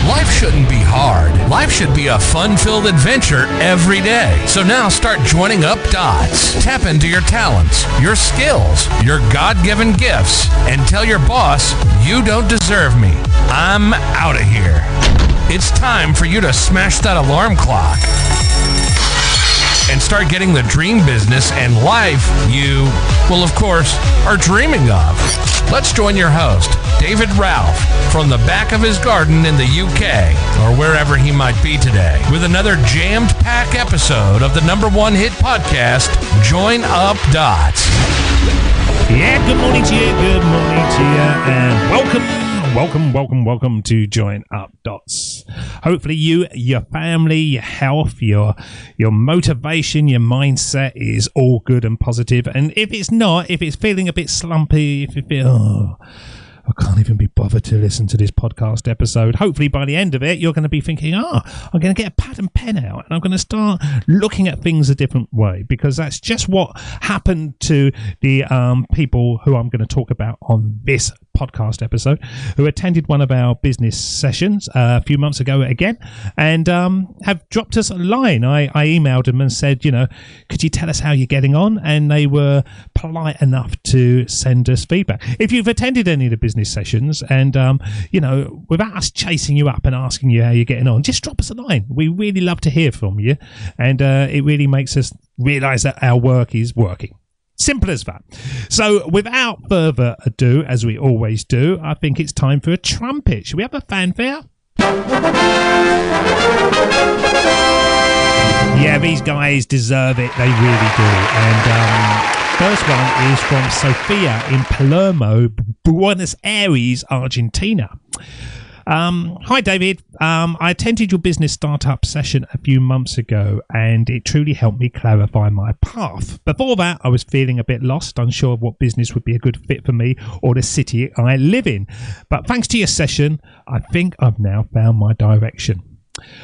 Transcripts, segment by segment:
Life shouldn't be hard. Life should be a fun-filled adventure every day. So now start joining up dots. Tap into your talents, your skills, your God-given gifts, and tell your boss, you don't deserve me. I'm out of here. It's time for you to smash that alarm clock and start getting the dream business and life you, well, of course, are dreaming of. Let's join your host, David Ralph, from the back of his garden in the UK, or wherever he might be today, with another jammed-packed episode of the #1 hit podcast, Join Up Dots. Yeah, good morning to you, and welcome to Join Up Dots. Hopefully you, your family, your health, your motivation, your mindset is all good and positive. And if it's not, if it's feeling a bit slumpy, if you feel, I can't even be bothered to listen to this podcast episode, hopefully by the end of it, you're going to be thinking, I'm going to get a pad and pen out and I'm going to start looking at things a different way, because that's just what happened to the people who I'm going to talk about on this podcast episode, who attended one of our business sessions a few months ago again, and have dropped us a line. I emailed them and said, could you tell us how you're getting on? And they were polite enough to send us feedback. If you've attended any of the business sessions and, without us chasing you up and asking you how you're getting on, just drop us a line. We really love to hear from you, and it really makes us realize that our work is working. Simple as that. So without further ado, as we always do, I think it's time for a trumpet. Should we have a fanfare? Yeah, these guys deserve it. They really do. And first one is from Sophia in Palermo, Buenos Aires, Argentina. Hi, David. I attended your business startup session a few months ago, and it truly helped me clarify my path. Before that, I was feeling a bit lost, unsure of what business would be a good fit for me or the city I live in. But thanks to your session, I think I've now found my direction.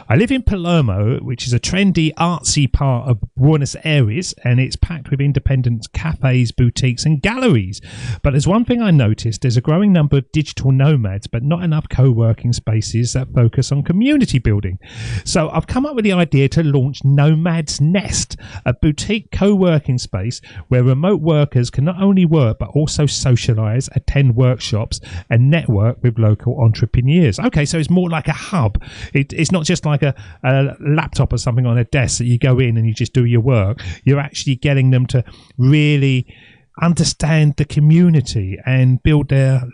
I live in Palermo, which is a trendy, artsy part of Buenos Aires, and it's packed with independent cafes, boutiques and galleries. But there's one thing I noticed: there's a growing number of digital nomads, but not enough co-working spaces that focus on community building. So I've come up with the idea to launch Nomad's Nest, a boutique co-working space where remote workers can not only work, but also socialise, attend workshops and network with local entrepreneurs. Okay, so it's more like a hub. It's not just like a laptop or something on a desk that you go in and you just do your work. You're actually getting them to really understand the community and build their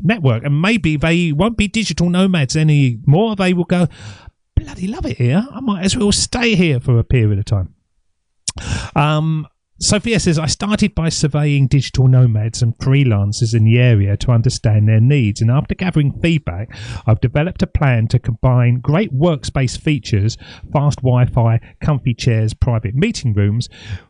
network. And maybe they won't be digital nomads anymore. They will go, bloody love it here. I might as well stay here for a period of time. Sophia says, I started by surveying digital nomads and freelancers in the area to understand their needs. And after gathering feedback, I've developed a plan to combine great workspace features, fast Wi-Fi, comfy chairs, private meeting rooms,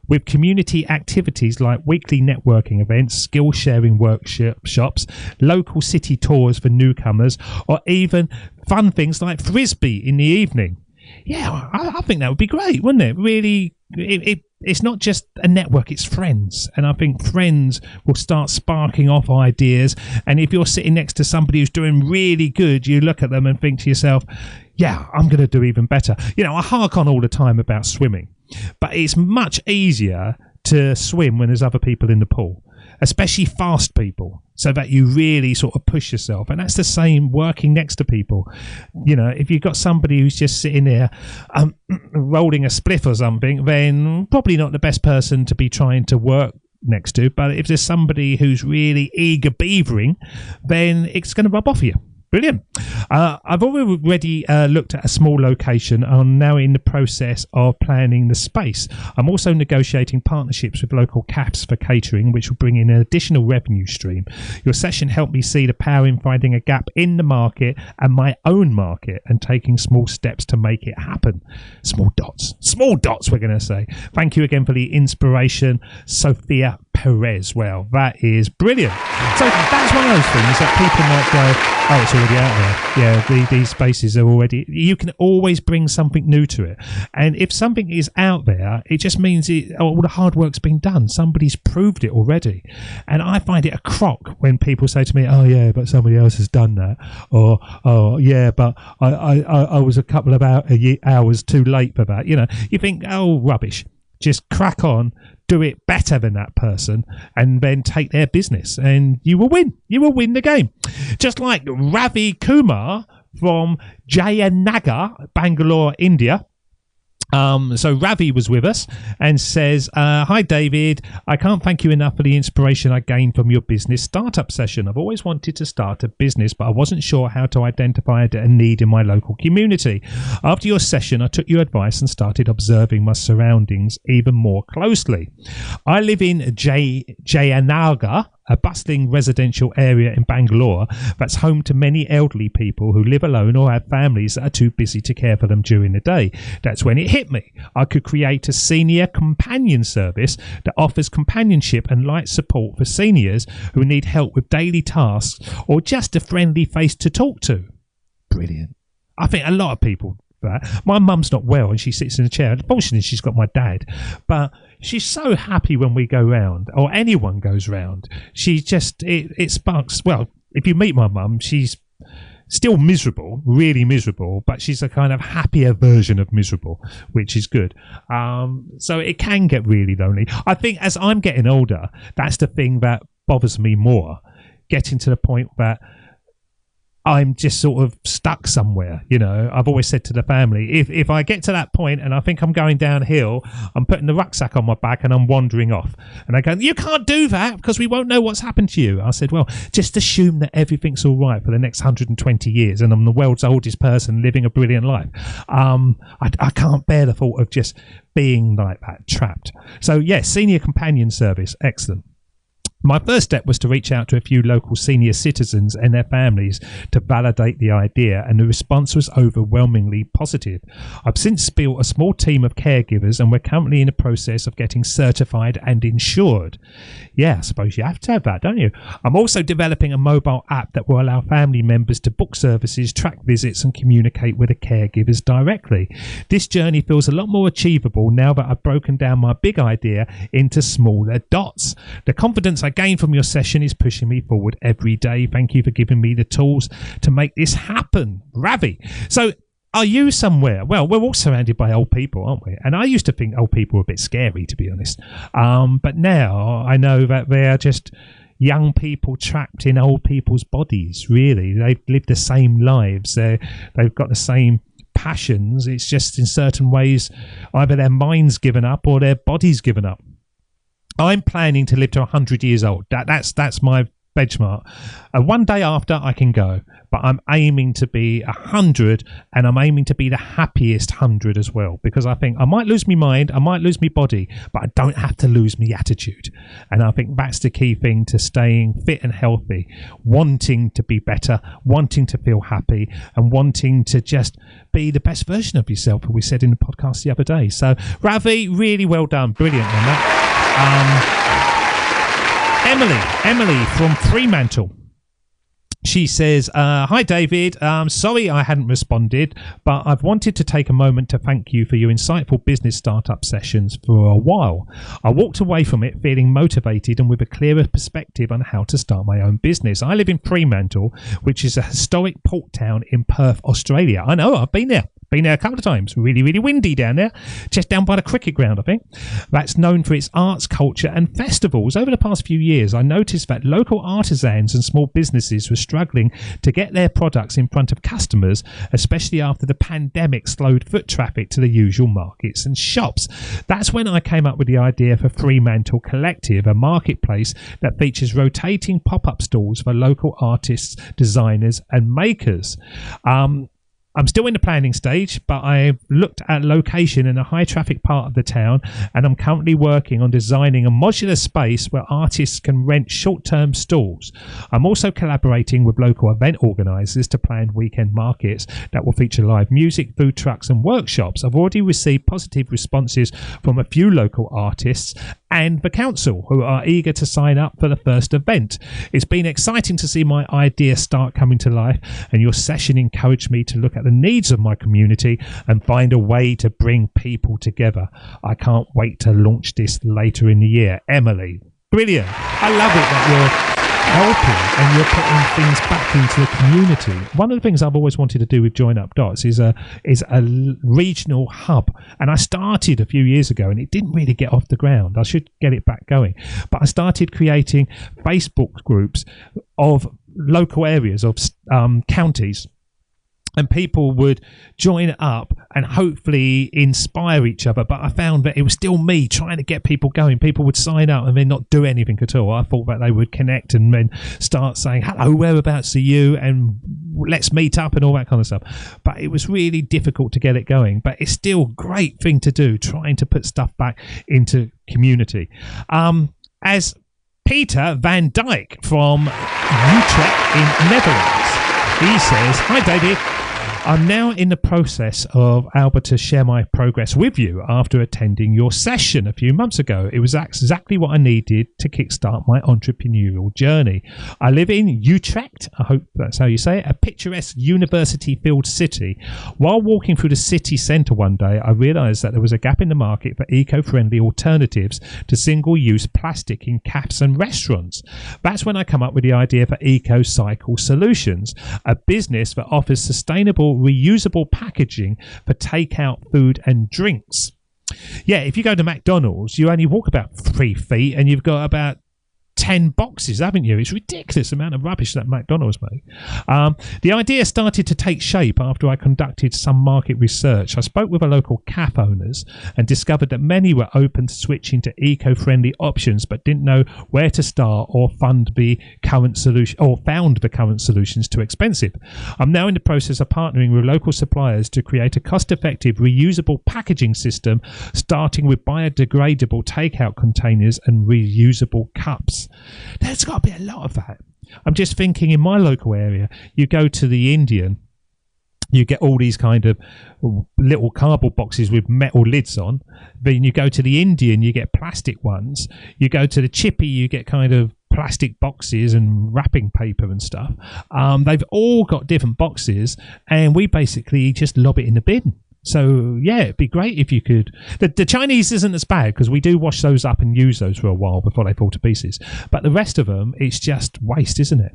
with community activities like weekly networking events, skill sharing workshops, local city tours for newcomers, or even fun things like Frisbee in the evening. Yeah, I think that would be great, wouldn't it? Really, it's not just a network, it's friends. And I think friends will start sparking off ideas. And if you're sitting next to somebody who's doing really good, you look at them and think to yourself, yeah, I'm going to do even better. I hark on all the time about swimming, but it's much easier to swim when there's other people in the pool, especially fast people, so that you really sort of push yourself. And that's the same working next to people. If you've got somebody who's just sitting there rolling a spliff or something, then probably not the best person to be trying to work next to. But if there's somebody who's really eager beavering, then it's going to rub off of you. Brilliant. I've already looked at a small location. I'm now in the process of planning the space. I'm also negotiating partnerships with local cafes for catering, which will bring in an additional revenue stream. Your session helped me see the power in finding a gap in the market and my own market, and taking small steps to make it happen. Small dots, we're going to say. Thank you again for the inspiration, Sophia Perez. Well, that is brilliant. So that's one of those things that people might go, oh, it's already out there. Yeah, these spaces are already... You can always bring something new to it. And if something is out there, it just means all the hard work's been done. Somebody's proved it already. And I find it a crock when people say to me, oh, yeah, but somebody else has done that. Or, oh, yeah, but I was a couple of hours too late for that. You know, you think, oh, rubbish. Just crack on, do it better than that person, and then take their business, and you will win. You will win the game. Just like Ravi Kumar from Jayanagar, Bangalore, India. So Ravi was with us and says, hi, David. I can't thank you enough for the inspiration I gained from your business startup session. I've always wanted to start a business, but I wasn't sure how to identify a need in my local community. After your session, I took your advice and started observing my surroundings even more closely. I live in Jayanagar, a bustling residential area in Bangalore that's home to many elderly people who live alone or have families that are too busy to care for them during the day. That's when it hit me. I could create a senior companion service that offers companionship and light support for seniors who need help with daily tasks or just a friendly face to talk to. Brilliant. I think a lot of people... My mum's not well and she sits in a chair. Unfortunately, she's got my dad, but she's so happy when we go round, or anyone goes round. She just, it sparks. Well, if you meet my mum, she's still miserable, really miserable, but she's a kind of happier version of miserable, which is good. So it can get really lonely. I think as I'm getting older, that's the thing that bothers me more, getting to the point that I'm just sort of stuck somewhere. You know, I've always said to the family, if I get to that point and I think I'm going downhill, I'm putting the rucksack on my back and I'm wandering off. And they go, you can't do that because we won't know what's happened to you. I said, well, just assume that everything's all right for the next 120 years and I'm the world's oldest person living a brilliant life. I can't bear the thought of just being like that, trapped. So, yes, senior companion service, excellent. My first step was to reach out to a few local senior citizens and their families to validate the idea, and the response was overwhelmingly positive. I've since built a small team of caregivers, and we're currently in the process of getting certified and insured. Yeah, I suppose you have to have that, don't you? I'm also developing a mobile app that will allow family members to book services, track visits, and communicate with the caregivers directly. This journey feels a lot more achievable now that I've broken down my big idea into smaller dots. The confidence I gain from your session is pushing me forward every day. Thank you for giving me the tools to make this happen, Ravi. So are you somewhere? Well, we're all surrounded by old people, aren't we? And I used to think old people were a bit scary, to be honest. But now I know that they're just young people trapped in old people's bodies, really. They've lived the same lives. They've got the same passions. It's just in certain ways either their mind's given up or their body's given up. I'm planning to live to 100 years old. That's my benchmark. One day after I can go, but I'm aiming to be 100, and I'm aiming to be the happiest 100 as well, because I think I might lose my mind, I might lose my body, but I don't have to lose my attitude. And I think that's the key thing to staying fit and healthy, wanting to be better, wanting to feel happy, and wanting to just be the best version of yourself, as we said in the podcast the other day. So Ravi, really well done, brilliant on that. Emily from Fremantle. She says, hi, David. Sorry I hadn't responded, but I've wanted to take a moment to thank you for your insightful business startup sessions for a while. I walked away from it feeling motivated and with a clearer perspective on how to start my own business. I live in Fremantle, which is a historic port town in Perth, Australia. I know, I've been there. Been there a couple of times. Really, really windy down there. Just down by the cricket ground, I think. That's known for its arts, culture and festivals. Over the past few years, I noticed that local artisans and small businesses were struggling to get their products in front of customers, especially after the pandemic slowed foot traffic to the usual markets and shops. That's when I came up with the idea for Fremantle Collective, a marketplace that features rotating pop-up stalls for local artists, designers and makers. I'm still in the planning stage, but I've looked at location in a high traffic part of the town, and I'm currently working on designing a modular space where artists can rent short-term stalls. I'm also collaborating with local event organisers to plan weekend markets that will feature live music, food trucks and workshops. I've already received positive responses from a few local artists and the council, who are eager to sign up for the first event. It's been exciting to see my idea start coming to life, and your session encouraged me to look at the needs of my community and find a way to bring people together. I can't wait to launch this later in the year. Emily. Brilliant. I love it that you're helping and you're putting things back into the community. One of the things I've always wanted to do with Join Up Dots is a regional hub, and I started a few years ago and it didn't really get off the ground. I should get it back going, but I started creating Facebook groups of local areas of counties, and people would join up and hopefully inspire each other. But I found that it was still me trying to get people going. People would sign up and then not do anything at all. I thought that they would connect and then start saying, hello, whereabouts are you? And let's meet up and all that kind of stuff. But it was really difficult to get it going. But it's still a great thing to do, trying to put stuff back into community. As Peter van Dijk from Utrecht in Netherlands, he says, hi, David. I'm now in the process of Albert to share my progress with you after attending your session a few months ago. It was exactly what I needed to kickstart my entrepreneurial journey. I live in Utrecht, I hope that's how you say it, a picturesque university-filled city. While walking through the city centre one day, I realised that there was a gap in the market for eco-friendly alternatives to single-use plastic in cafes and restaurants. That's when I come up with the idea for EcoCycle Solutions, a business that offers sustainable reusable packaging for takeout food and drinks. Yeah, if you go to McDonald's, you only walk about 3 feet and you've got about 10 boxes, haven't you? It's a ridiculous amount of rubbish that McDonald's make. The idea started to take shape after I conducted some market research. I spoke with a local cafe owners and discovered that many were open to switching to eco-friendly options but didn't know where to start or found the current solutions too expensive. I'm now in the process of partnering with local suppliers to create a cost-effective reusable packaging system, starting with biodegradable takeout containers and reusable cups. There's got to be a lot of that. I'm just thinking in my local area, you go to the Indian, you get all these kind of little cardboard boxes with metal lids on. Then you go to the Indian, you get plastic ones. You go to the Chippy, you get kind of plastic boxes and wrapping paper and stuff. They've all got different boxes, and we basically just lob it in the bin. So, yeah, it'd be great if you could. The Chinese isn't as bad because we do wash those up and use those for a while before they fall to pieces. But the rest of them, it's just waste, isn't it?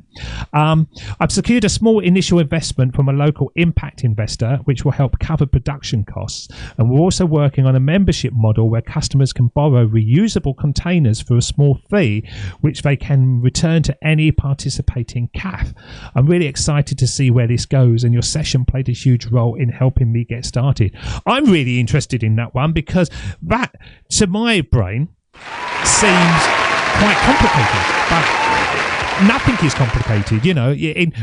I've secured a small initial investment from a local impact investor, which will help cover production costs. And we're also working on a membership model where customers can borrow reusable containers for a small fee, which they can return to any participating cafe. I'm really excited to see where this goes, and your session played a huge role in helping me get started. I'm really interested in that one because that, to my brain, seems quite complicated, but nothing is complicated. You know,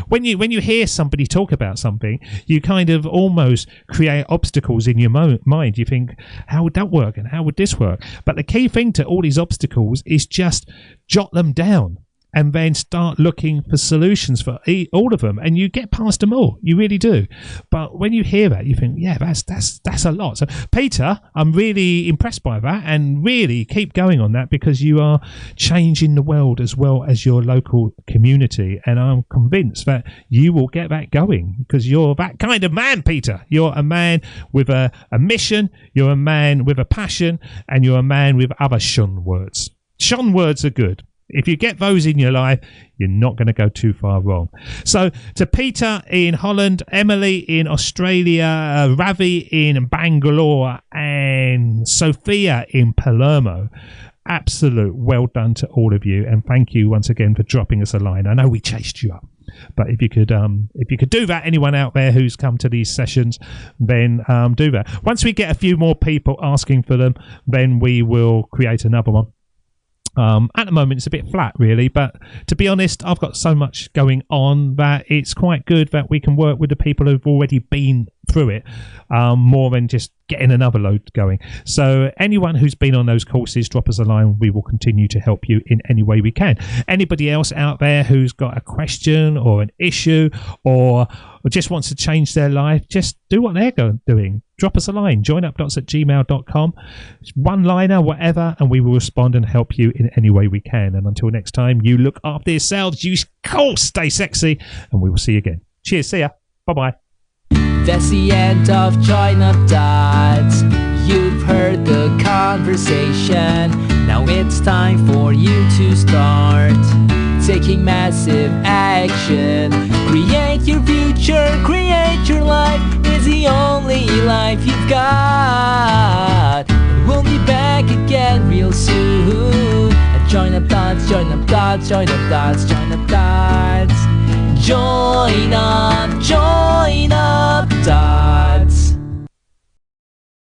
when you hear somebody talk about something, you kind of almost create obstacles in your mind. You think, how would that work and how would this work? But the key thing to all these obstacles is just jot them down and then start looking for solutions for all of them, and you get past them all. You really do. But when you hear that, you think, yeah, that's a lot. So, Peter, I'm really impressed by that, and really keep going on that because you are changing the world as well as your local community, and I'm convinced that you will get that going because you're that kind of man, Peter. You're a man with a mission, you're a man with a passion, and you're a man with other shun words. Shun words are good. If you get those in your life, you're not going to go too far wrong. So to Peter in Holland, Emily in Australia, Ravi in Bangalore, and Sophia in Palermo, absolute well done to all of you, and thank you once again for dropping us a line. I know we chased you up, but if you could do that, anyone out there who's come to these sessions, then do that. Once we get a few more people asking for them, then we will create another one. At the moment, it's a bit flat, really, but to be honest, I've got so much going on that it's quite good that we can work with the people who've already been through it more than just getting another load going. So anyone who's been on those courses, drop us a line. We will continue to help you in any way we can. Anybody else out there who's got a question or an issue or just wants to change their life, just do what they're doing. Drop us a line, joinupdots@gmail.com, one-liner, whatever, and we will respond and help you in any way we can. And until next time, you look after yourselves, you stay sexy, and we will see you again. Cheers, see ya, bye-bye. That's the end of Join Up Dots. You've heard the conversation. Now it's time for you to start taking massive action. Create your future, create your life. It's the only life you've got. We'll be back again real soon. Join Up Dots, Join Up Dots, Join Up Dots, Join Up Dots. Join up, join up.